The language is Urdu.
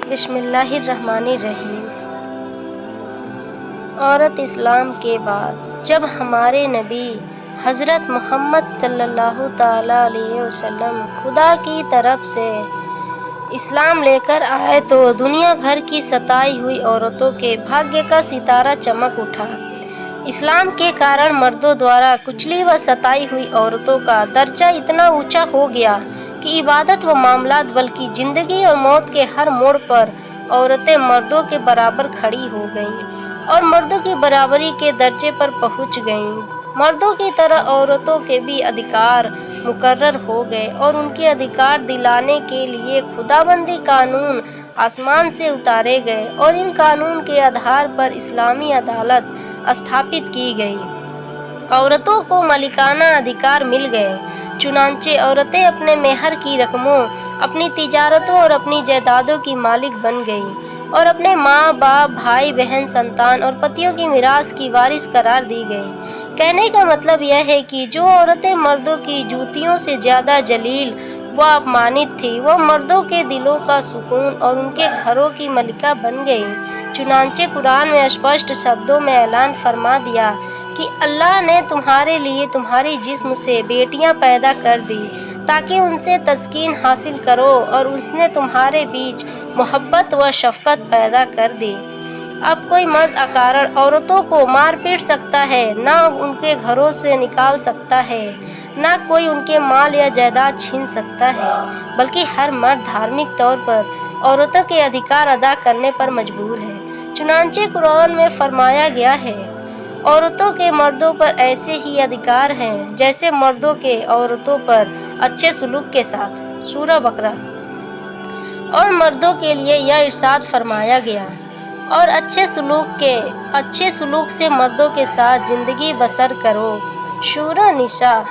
بسم اللہ الرحمن الرحیم۔ عورت اسلام کے بعد جب ہمارے نبی حضرت محمد صلی اللہ تعالیٰ علیہ وسلم خدا کی طرف سے اسلام لے کر آئے تو دنیا بھر کی ستائی ہوئی عورتوں کے بھاگیہ کا ستارہ چمک اٹھا۔ اسلام کے کارن مردوں دوارا کچلی و ستائی ہوئی عورتوں کا درجہ اتنا اونچا ہو گیا کہ عبادت و معاملات بلکہ زندگی اور موت کے ہر موڑ پر عورتیں مردوں کے برابر کھڑی ہو گئیں اور مردوں کی برابری کے درجے پر پہنچ گئیں۔ مردوں کی طرح عورتوں کے بھی ادھیکار مقرر ہو گئے اور ان کے ادھیکار دلانے کے لیے خداوندی قانون آسمان سے اتارے گئے اور ان قانون کے آدھار پر اسلامی عدالت استھاپت کی گئی۔ عورتوں کو مالکانہ ادھیکار مل گئے، چنانچہ عورتیں اپنے مہر کی رقموں، اپنی تجارتوں اور اپنی جائیدادوں کی مالک بن گئیں اور اپنے ماں باپ، بھائی بہن، سنتان اور پتیوں کی میراث کی وارث قرار دی گئیں۔ کہنے کا مطلب یہ ہے کہ جو عورتیں مردوں کی جوتیوں سے زیادہ ذلیل و اپمانت تھیں، وہ مردوں کے دلوں کا سکون اور ان کے گھروں کی ملکہ بن گئیں۔ چنانچہ قرآن میں اسپشٹ شبدوں میں اعلان فرما دیا کہ اللہ نے تمہارے لیے تمہاری جسم سے بیٹیاں پیدا کر دی تاکہ ان سے تسکین حاصل کرو، اور اس نے تمہارے بیچ محبت و شفقت پیدا کر دی۔ اب کوئی مرد اکارن عورتوں کو مار پیٹ سکتا ہے، نہ ان کے گھروں سے نکال سکتا ہے، نہ کوئی ان کے مال یا جائیداد چھین سکتا ہے، بلکہ ہر مرد دھارمک طور پر عورتوں کے ادھیکار ادا کرنے پر مجبور ہے۔ چنانچہ قرآن میں فرمایا گیا ہے، عورتوں کے مردوں پر ایسے ہی ادھیکار ہیں جیسے مردوں کے عورتوں پر اچھے سلوک کے ساتھ۔ سورہ بقرہ۔ اور مردوں کے لیے یہ ارشاد فرمایا گیا، اور اچھے سلوک سے مردوں کے ساتھ زندگی بسر کرو۔ سورہ نساء۔